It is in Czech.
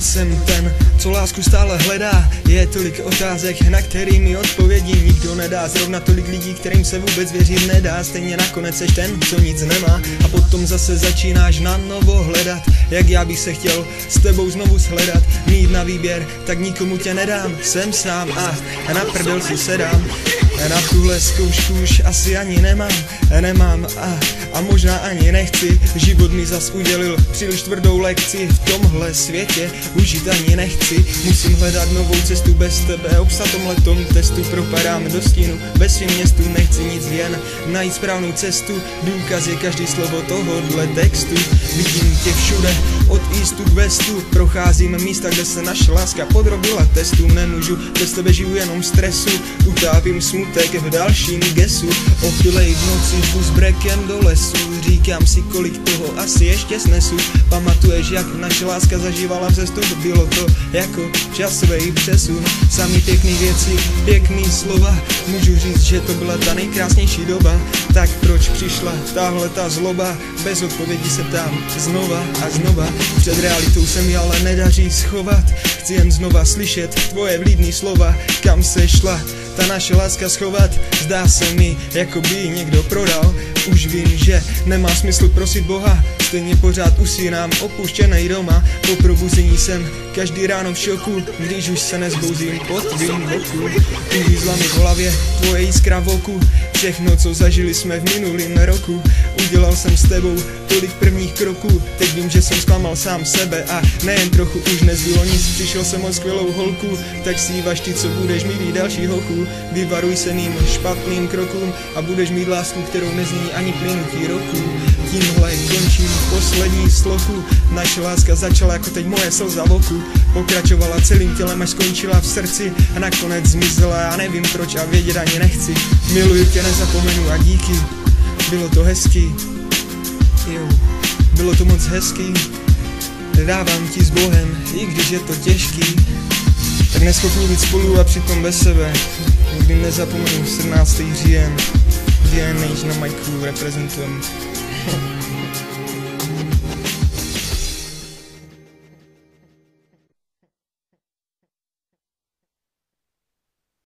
jsem ten, co lásku stále hledá. Je tolik otázek, na který mi odpovědi nikdo nedá. Zrovna tolik lidí, kterým se vůbec věřit nedá. Stejně nakonec seš ten, co nic nemá. A potom zase začínáš na novo hledat. Jak já bych se chtěl s tebou znovu shledat. Mít na výběr, tak nikomu tě nedám. Jsem sám a na prdel si sedám. Na tuhle zkoušku už asi ani nemám a možná ani nechci. Život mi zas udělil příliš tvrdou lekci. V tomhle světě už žít ani nechci. Musím hledat novou cestu bez tebe. Obsat tomhletom testu propadám do stínu. Bez svým městu nechci nic, jen najít správnou cestu. Důkaz je každý slovo tohohle textu. Vidím tě všude, od eastu k westu. Procházím místa, kde se naše láska podrobila testům. Nemůžu, bez tebe žiju jenom stresu. Utávím smutek v dalším gesu. Opilej v noci jdu s brekem do lesu. Říkám si, kolik toho asi ještě snesu. Pamatuješ, jak naše láska zažívala vzestup? Bylo to jako časový přesun. Sami pěkný věci, pěkný slova. Můžu říct, že to byla ta nejkrásnější doba. Tak proč přišla tahle ta zloba? Bez odpovědi se ptám znova a znova. Před realitou se mi ale nedaří schovat. Chci jen znova slyšet tvoje vlídný slova. Kam se šla ta naše láska schovat? Zdá se mi, jako by ji někdo prodal. Už vím, že nemá smysl prosit Boha. Stejně pořád usínám opuštěnej doma. Po probuzení jsem každý ráno v šoku, když už se nezbouzím pod tvým boku. Uvízla mi v hlavě tvoje jiskra v oku. Všechno, co zažili jsme v minulým roku. Udělal jsem s tebou tolik prvních kroků. Teď vím, že jsem zklamal sám sebe a nejen trochu, už nezbylo nic. Přišel jsem o skvělou holku, tak si važ ty, co budeš mít další hochu. Vyvaruj se mým špatným krokům a budeš mít lásku, kterou nezní ani plynutí roku. Tímhle končím poslední sloku. Naše láska začala jako teď moje slza v oku. Pokračovala celým tělem, až skončila v srdci a nakonec zmizela. Já nevím proč a vědět ani nechci. Miluju tě, nezapomenu a díky. Bylo to hezký, jo, bylo to moc hezký. Dávám ti s Bohem, i když je to těžký. Tak neschopní být spolu a přitom bez sebe. Nikdy nezapomenu 17. říjen. DNA na Mike reprezentujem.